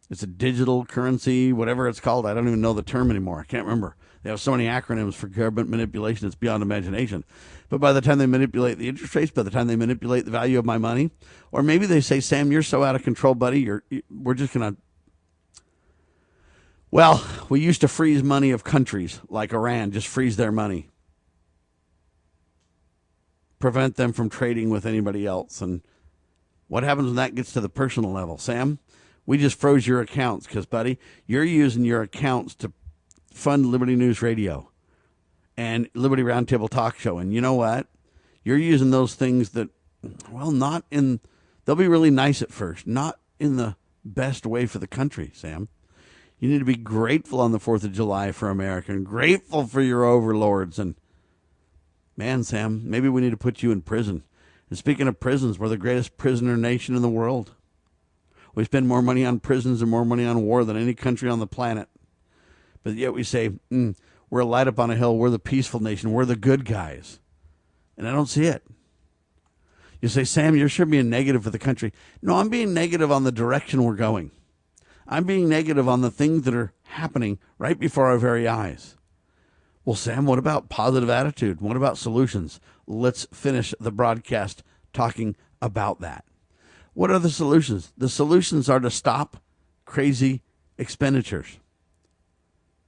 It's a digital currency, whatever it's called. I don't even know the term anymore. I can't remember. They have so many acronyms for government manipulation, it's beyond imagination. But by the time they manipulate the interest rates, by the time they manipulate the value of my money, or maybe they say, Sam, you're so out of control, buddy, we're just going to, well, we used to freeze money of countries like Iran, just freeze their money. Prevent them from trading with anybody else. And what happens when that gets to the personal level? Sam, we just froze your accounts because, buddy, you're using your accounts to fund Liberty News Radio and Liberty RoundTable Talk Show. And you know what? You're using those things that, well, they'll be really nice at first, not in the best way for the country, Sam. You need to be grateful on the 4th of July for America and grateful for your overlords. And man, Sam, maybe we need to put you in prison. And speaking of prisons, we're the greatest prisoner nation in the world. We spend more money on prisons and more money on war than any country on the planet. But yet we say, we're a light up on a hill. We're the peaceful nation. We're the good guys. And I don't see it. You say, Sam, you're sure being negative for the country. No, I'm being negative on the direction we're going. I'm being negative on the things that are happening right before our very eyes. Well, Sam, what about positive attitude? What about solutions? Let's finish the broadcast talking about that. What are the solutions? The solutions are to stop crazy expenditures.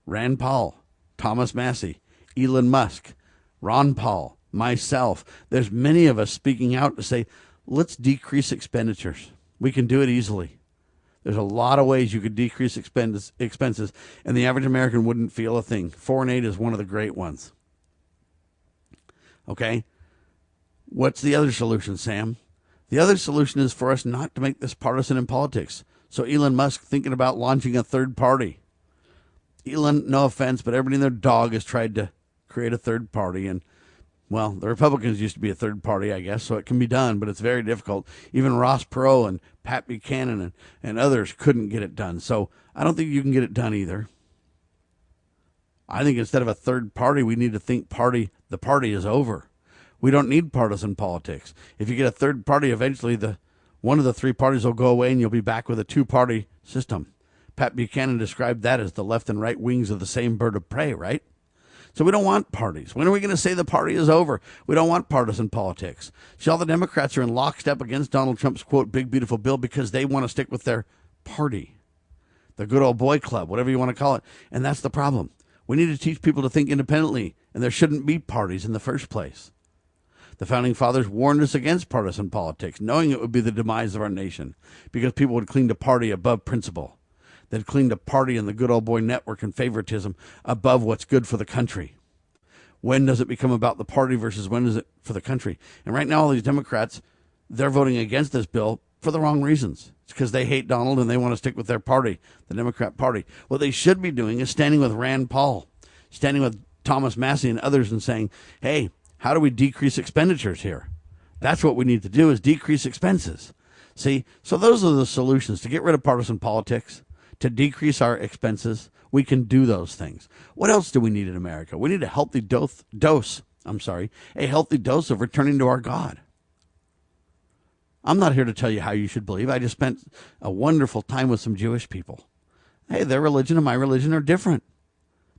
Rand Paul, Thomas Massey, Elon Musk, Ron Paul, myself. There's many of us speaking out to say, let's decrease expenditures. We can do it easily. There's a lot of ways you could decrease expenses, and the average American wouldn't feel a thing. Foreign aid is one of the great ones. Okay? What's the other solution, Sam? The other solution is for us not to make this partisan in politics. So Elon Musk thinking about launching a third party. Elon, no offense, but everybody and their dog has tried to create a third party, and well, the Republicans used to be a third party, I guess, so it can be done, but it's very difficult. Even Ross Perot and Pat Buchanan and others couldn't get it done. So I don't think you can get it done either. I think instead of a third party, we need to think the party is over. We don't need partisan politics. If you get a third party, eventually the One of the three parties will go away and you'll be back with a two-party system. Pat Buchanan described that as the left and right wings of the same bird of prey, right? So we don't want parties. When are we going to say the party is over? We don't want partisan politics. See, all the Democrats are in lockstep against Donald Trump's, quote, big, beautiful bill because they want to stick with their party, the good old boy club, whatever you want to call it. And that's the problem. We need to teach people to think independently, and there shouldn't be parties in the first place. The Founding Fathers warned us against partisan politics, knowing it would be the demise of our nation, because people would cling to party above principle. They'd cling to party and the good old boy network and favoritism above what's good for the country. When does it become about the party versus when is it for the country? And right now, all these Democrats, they're voting against this bill for the wrong reasons. It's because they hate Donald and they want to stick with their party, the Democrat Party. What they should be doing is standing with Rand Paul, standing with Thomas Massey and others and saying, hey, how do we decrease expenditures here? That's what we need to do, is decrease expenses. See, so those are the solutions to get rid of partisan politics, to decrease our expenses. We can do those things. What else do we need in America? We need a healthy dose of returning to our God. I'm not here to tell you how you should believe. I just spent a wonderful time with some Jewish people. Hey, their religion and my religion are different.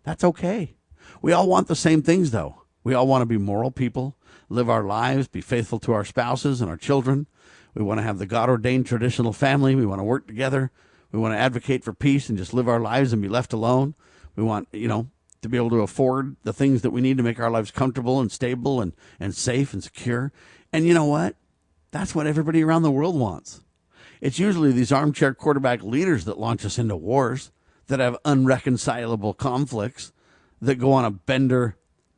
That's okay. We all want the same things, though. We all want to be moral people, live our lives, be faithful to our spouses and our children. We want to have the God-ordained traditional family. We want to work together. We want to advocate for peace and just live our lives and be left alone. We want, to be able to afford the things that we need to make our lives comfortable and stable and safe and secure. And you know what? That's what everybody around the world wants. It's usually these armchair quarterback leaders that launch us into wars, that have unreconcilable conflicts, that go on a bender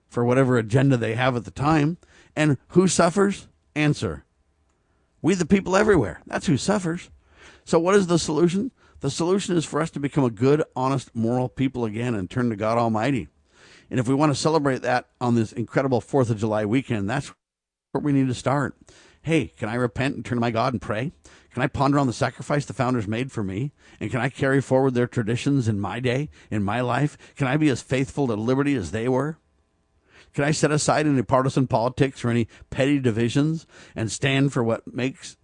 for whatever agenda they have at the time. And who suffers? Answer. We the people everywhere. That's who suffers. So what is the solution? The solution is for us to become a good, honest, moral people again and turn to God Almighty. And if we want to celebrate that on this incredible 4th of July weekend, that's where we need to start. Hey, can I repent and turn to my God and pray? Can I ponder on the sacrifice the founders made for me? And can I carry forward their traditions in my day, in my life? Can I be as faithful to liberty as they were? Can I set aside any partisan politics or any petty divisions and stand for what makes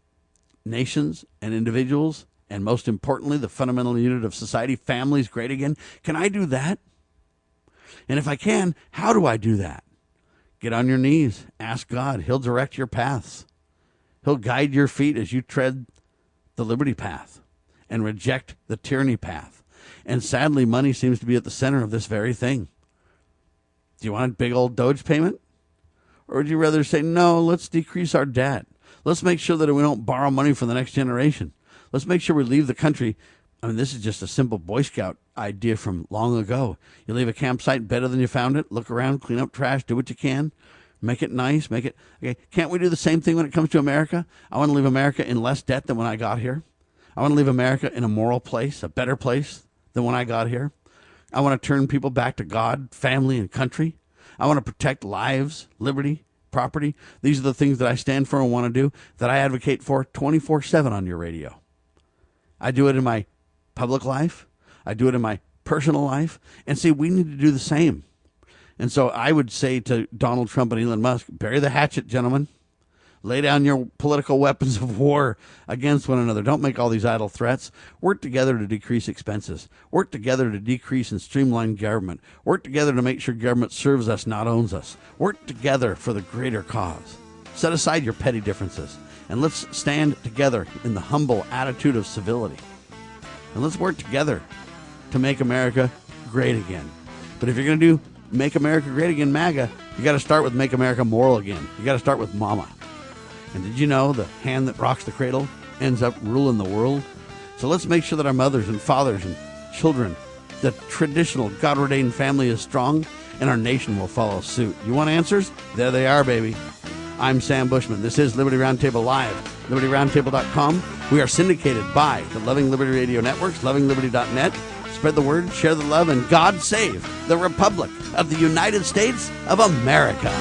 nations and individuals, and most importantly, the fundamental unit of society, families, great again? Can I do that? And if I can, how do I do that? Get on your knees. Ask God. He'll direct your paths. He'll guide your feet as you tread the liberty path and reject the tyranny path. And sadly, money seems to be at the center of this very thing. Do you want a big old Doge payment? Or would you rather say, no, let's decrease our debt. Let's make sure that we don't borrow money from the next generation. Let's make sure we leave the country. I mean, this is just a simple Boy Scout idea from long ago. You leave a campsite better than you found it. Look around, clean up trash, do what you can. Make it nice, okay. Can't we do the same thing when it comes to America? I want to leave America in less debt than when I got here. I want to leave America in a moral place, a better place than when I got here. I want to turn people back to God, family, and country. I want to protect lives, liberty, property. These are the things that I stand for and want to do, that I advocate for 24/7 on your radio. I do it in my public life. I do it in my personal life. And see, we need to do the same. And so I would say to Donald Trump and Elon Musk, bury the hatchet, gentlemen. Lay down your political weapons of war against one another. Don't make all these idle threats. Work together to decrease expenses. Work together to decrease and streamline government. Work together to make sure government serves us, not owns us. Work together for the greater cause. Set aside your petty differences, and let's stand together in the humble attitude of civility. And let's work together to make America great again. But if you're going to do Make America Great Again, MAGA, you got to start with Make America Moral Again. You got to start with Mama. And did you know the hand that rocks the cradle ends up ruling the world? So let's make sure that our mothers and fathers and children, the traditional God-ordained family is strong, and our nation will follow suit. You want answers? There they are, baby. I'm Sam Bushman. This is Liberty Roundtable Live, libertyroundtable.com. We are syndicated by the Loving Liberty Radio Networks, lovingliberty.net. Spread the word, share the love, and God save the Republic of the United States of America.